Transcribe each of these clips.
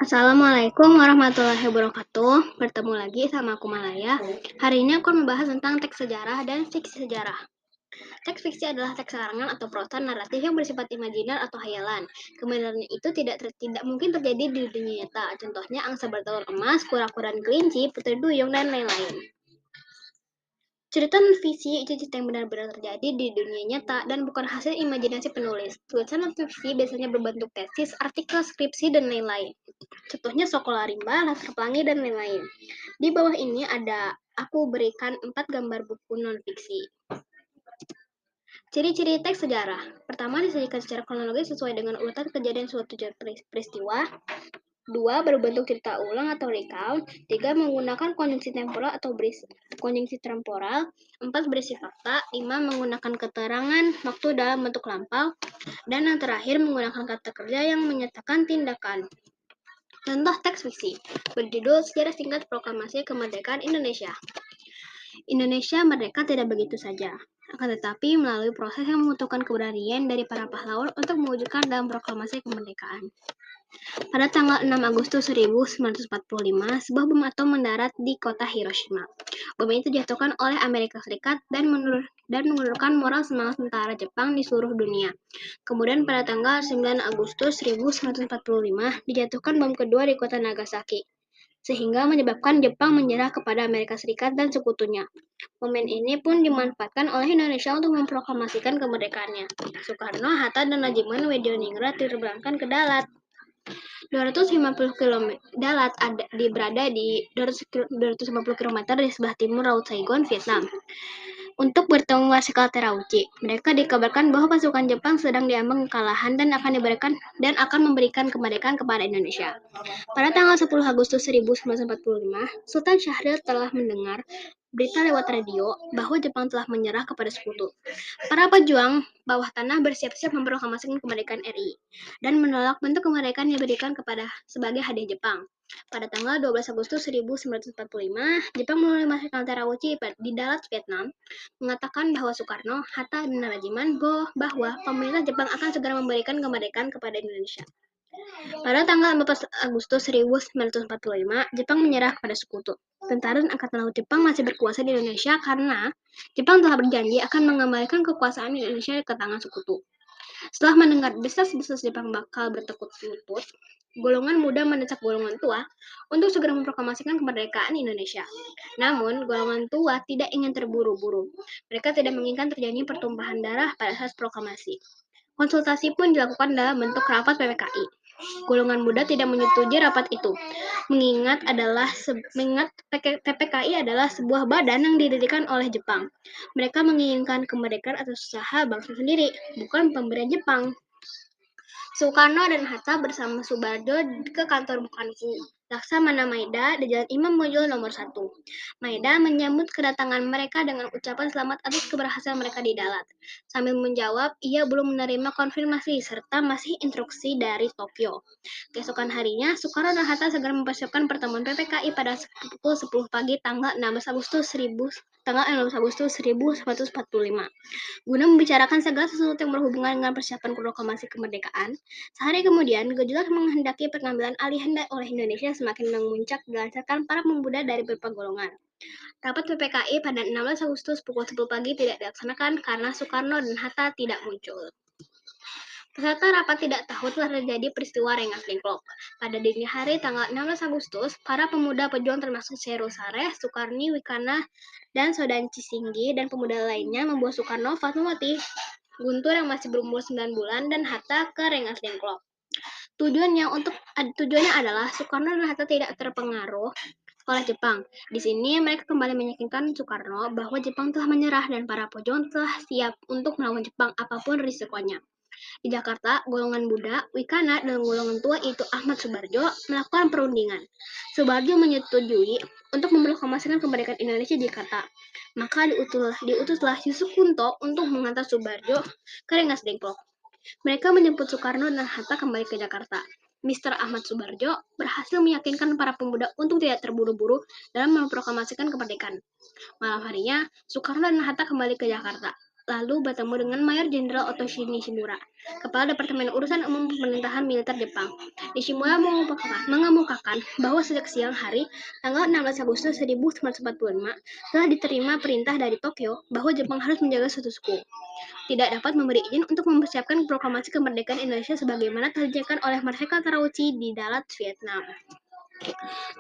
Assalamualaikum warahmatullahi wabarakatuh. Bertemu lagi sama aku Malaya. Hari ini aku akan membahas tentang teks sejarah dan fiksi sejarah. Teks fiksi adalah teks karangan atau prosa naratif yang bersifat imajiner atau hayalan. Kebenaran itu tidak mungkin terjadi di dunia nyata. Contohnya angsa bertelur emas, kura-kura dan kelinci, putri duyung, dan lain-lain. Cerita non-fiksi itu cerita yang benar-benar terjadi di dunia nyata dan bukan hasil imajinasi penulis. Tulisan non-fiksi biasanya berbentuk tesis, artikel, skripsi, dan lain-lain. Contohnya Sekolah Rimba, Latar Pelangi, dan lain-lain. Di bawah ini aku berikan 4 gambar buku non-fiksi. Ciri-ciri teks sejarah. Pertama, disajikan secara kronologis sesuai dengan urutan kejadian suatu peristiwa. 2. Berbentuk cerita ulang atau recount. 3. Menggunakan konjungsi temporal atau konjungsi temporal. 4. Berisi fakta. 5. Menggunakan keterangan waktu dalam bentuk lampau. Dan yang terakhir, menggunakan kata kerja yang menyatakan tindakan. Contoh teks fiksi berjudul Sejarah Singkat Proklamasi Kemerdekaan Indonesia. Indonesia merdeka tidak begitu saja, akan tetapi melalui proses yang membutuhkan keberanian dari para pahlawan untuk mewujudkan dalam proklamasi kemerdekaan. Pada tanggal 6 Agustus 1945, sebuah bom atom mendarat di kota Hiroshima. Bom itu dijatuhkan oleh Amerika Serikat dan menurunkan moral semangat tentara Jepang di seluruh dunia. Kemudian pada tanggal 9 Agustus 1945, dijatuhkan bom kedua di kota Nagasaki, sehingga menyebabkan Jepang menyerah kepada Amerika Serikat dan sekutunya. Momen ini pun dimanfaatkan oleh Indonesia untuk memproklamasikan kemerdekaannya. Soekarno, Hatta, dan Najiman Widyaningrat diterbangkan ke Dalat. 250 km Dalat berada di 250 km di sebelah timur Laut Saigon, Vietnam, untuk bertemu Marsikal Terauchi. Mereka dikabarkan bahwa pasukan Jepang sedang diambang kekalahan dan akan memberikan kemerdekaan kepada Indonesia. Pada tanggal 10 Agustus 1945, Sultan Syahrir telah mendengar berita lewat radio bahwa Jepang telah menyerah kepada sekutu. Para pejuang bawah tanah bersiap-siap memproklamasikan kemerdekaan RI dan menolak bentuk kemerdekaan yang diberikan sebagai hadiah Jepang. Pada tanggal 12 Agustus 1945, Jepang melalui Marsikal Terauchi di Dalat, Vietnam, mengatakan bahwa Soekarno, Hatta, dan Najiman bahwa pemerintah Jepang akan segera memberikan kemerdekaan kepada Indonesia. Pada tanggal 14 Agustus 1945, Jepang menyerah kepada sekutu. Tentara dan Angkatan Laut Jepang masih berkuasa di Indonesia karena Jepang telah berjanji akan mengembalikan kekuasaan Indonesia ke tangan sekutu. Setelah mendengar desas-desus Jepang bakal bertekuk lutut, golongan muda mendesak golongan tua untuk segera memproklamasikan kemerdekaan Indonesia. Namun, golongan tua tidak ingin terburu-buru. Mereka tidak menginginkan terjadi pertumpahan darah pada saat proklamasi. Konsultasi pun dilakukan dalam bentuk rapat PPKI. Golongan muda tidak menyetujui rapat itu, mengingat PPKI adalah sebuah badan yang didirikan oleh Jepang. Mereka menginginkan kemerdekaan atas usaha bangsa sendiri, bukan pemberian Jepang. Soekarno dan Hatta bersama Soebarjo ke kantor Bukanku, Laksamana Maeda di Jalan Imam Bonjol nomor 1. Maeda menyambut kedatangan mereka dengan ucapan selamat atas keberhasilan mereka di Dalat. Sambil menjawab, ia belum menerima konfirmasi serta masih instruksi dari Tokyo. Keesokan harinya, Soekarno dan Hatta segera mempersiapkan pertemuan PPKI pada pukul 10 pagi tanggal 16 Agustus 1945. Guna membicarakan segala sesuatu yang berhubungan dengan persiapan proklamasi kemerdekaan, sehari kemudian, gejolak menghendaki pengambilan alih oleh Indonesia semakin memuncak dilancarkan para pemuda dari berbagai golongan. Rapat PPKI pada 16 Agustus pukul 10 pagi tidak dilaksanakan karena Soekarno dan Hatta tidak muncul. Peserta rapat tidak tahu telah terjadi peristiwa Rengas Dengklok. Pada dini hari tanggal 16 Agustus, para pemuda pejuang termasuk Seru Sareh, Sukarni Wikana, dan Sodan Cisinggi dan pemuda lainnya membawa Soekarno, Fatmawati, Guntur yang masih berumur 9 bulan, dan Hatta ke Rengas Dengklok. Tujuannya adalah Soekarno dan Hatta tidak terpengaruh oleh Jepang. Di sini mereka kembali meyakinkan Soekarno bahwa Jepang telah menyerah dan para pejuang telah siap untuk melawan Jepang apapun risikonya. Di Jakarta, golongan muda, Wikana, dan golongan tua itu Ahmad Soebarjo melakukan perundingan. Soebarjo menyetujui untuk memproklamasikan kemerdekaan Indonesia di Jakarta. Maka diutuslah Yusuf Kunto untuk mengantar Soebarjo ke Rengas Dengklok. Mereka menjemput Soekarno dan Hatta kembali ke Jakarta. Mr. Ahmad Soebarjo berhasil meyakinkan para pemuda untuk tidak terburu-buru dalam memproklamasikan kemerdekaan. Malam harinya, Soekarno dan Hatta kembali ke Jakarta. lalu bertemu dengan Mayor Jenderal Otoshi Nishimura, Kepala Departemen Urusan Umum Pemerintahan Militer Jepang. Nishimura mengemukakan bahwa sejak siang hari, tanggal 16 Agustus 1945, telah diterima perintah dari Tokyo bahwa Jepang harus menjaga status quo. Tidak dapat memberi izin untuk mempersiapkan proklamasi kemerdekaan Indonesia sebagaimana dijanjikan oleh Marshal Terauchi di Dalat, Vietnam.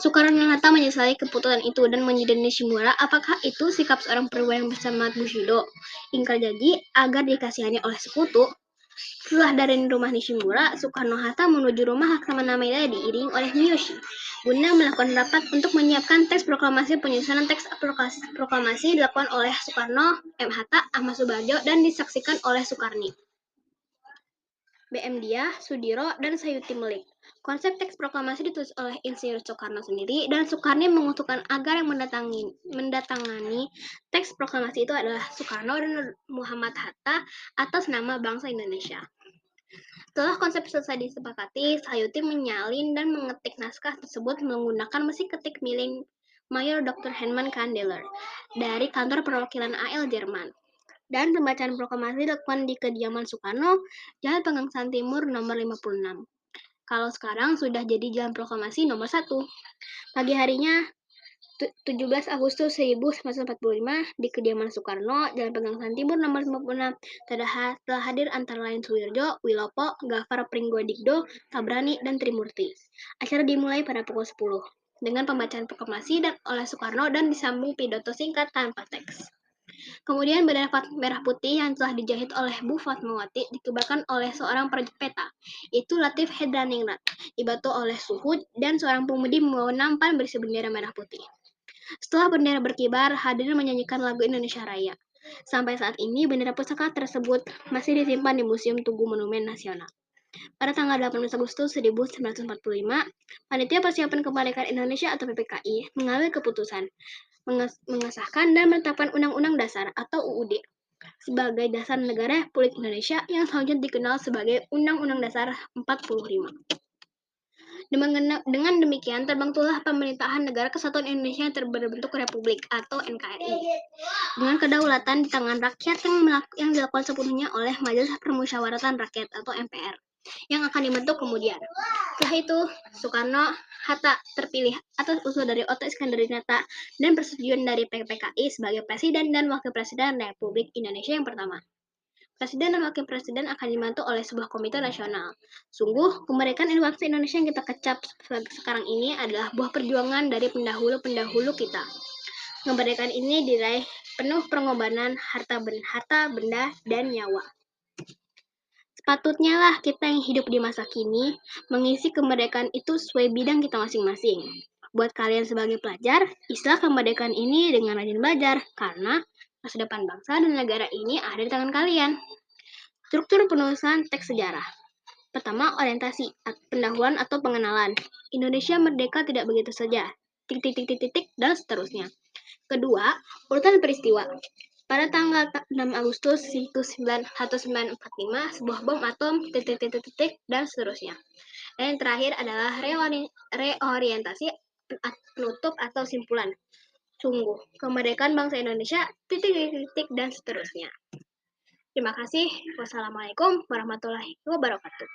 Soekarno dan Hatta menyesali keputusan itu dan menyindir Nishimura, apakah itu sikap seorang perwira yang bersemangat Bushido, ingkar janji agar dikasihani oleh sekutu? Setelah dari rumah Nishimura, Soekarno-Hatta menuju rumah Laksamana Maeda diiringi oleh Miyoshi, guna melakukan rapat untuk menyiapkan teks proklamasi. Penyusunan teks proklamasi dilakukan oleh Soekarno, M. Hatta, Ahmad Subarjo, dan disaksikan oleh Soekarni, B.M. Diah, Sudiro, dan Sayuti Melik. Konsep teks proklamasi ditulis oleh Insinyur Soekarno sendiri, dan Soekarni mengusulkan agar yang mendatangani teks proklamasi itu adalah Soekarno dan Muhammad Hatta atas nama bangsa Indonesia. Setelah konsep selesai disepakati, Sayuti menyalin dan mengetik naskah tersebut menggunakan mesin ketik milik Mayor Dr. Hermann Kandeler dari kantor perwakilan AL Jerman. Dan pembacaan proklamasi dilakukan di kediaman Soekarno, Jalan Pegangsaan Timur nomor 56. Kalau sekarang sudah jadi Jalan Proklamasi nomor 1. Pagi harinya 17 Agustus 1945 di kediaman Soekarno, Jalan Pegangsaan Timur nomor 56, telah hadir antara lain Suwirjo, Wilopo, Gafar Pringgodikdo, Tabrani, dan Trimurti. Acara dimulai pada pukul 10 dengan pembacaan proklamasi dan oleh Soekarno dan disambung pidato singkat tanpa teks. Kemudian bendera merah putih yang telah dijahit oleh Bu Fatmawati dikibarkan oleh seorang peta, yaitu Latif Hedraningrat, dibantu oleh Suhud dan seorang pemudi membawa nampan berisi bendera merah putih. Setelah bendera berkibar, hadirin menyanyikan lagu Indonesia Raya. Sampai saat ini, bendera pusaka tersebut masih disimpan di Museum Tugu Monumen Nasional. Pada tanggal 18 Agustus 1945, Panitia Persiapan Kemerdekaan Indonesia atau PPKI mengambil keputusan mengesahkan dan menetapkan Undang-Undang Dasar atau UUD sebagai dasar negara Republik Indonesia yang selanjutnya dikenal sebagai Undang-Undang Dasar 45. Dengan demikian, terbentuklah Pemerintahan Negara Kesatuan Indonesia yang berbentuk Republik atau NKRI dengan kedaulatan di tangan rakyat yang dilakukan sepenuhnya oleh Majelis Permusyawaratan Rakyat atau MPR yang akan dibentuk kemudian. Setelah itu, Soekarno-Hatta terpilih atas usul dari Otto Iskandar-Dinata dan persetujuan dari PPKI sebagai Presiden dan Wakil Presiden Republik Indonesia yang pertama. Presiden dan Wakil Presiden akan dibantu oleh sebuah komite nasional. Sungguh, kemerdekaan bangsa Indonesia yang kita kecap sekarang ini adalah buah perjuangan dari pendahulu-pendahulu kita. Kemerdekaan ini diraih penuh pengorbanan harta, benda, dan nyawa. Sepatutnya lah kita yang hidup di masa kini mengisi kemerdekaan itu sesuai bidang kita masing-masing. Buat kalian sebagai pelajar, istilah kemerdekaan ini dengan rajin belajar, karena masa depan bangsa dan negara ini ada di tangan kalian. Struktur penulisan teks sejarah. Pertama, orientasi, pendahuluan atau pengenalan. Indonesia merdeka tidak begitu saja. Titik, dan seterusnya. Kedua, urutan peristiwa. Pada tanggal 6 Agustus 1945, sebuah bom atom, dan seterusnya. Dan yang terakhir adalah reorientasi, penutup atau simpulan. Sungguh, kemerdekaan bangsa Indonesia, dan seterusnya. Terima kasih. Wassalamualaikum warahmatullahi wabarakatuh.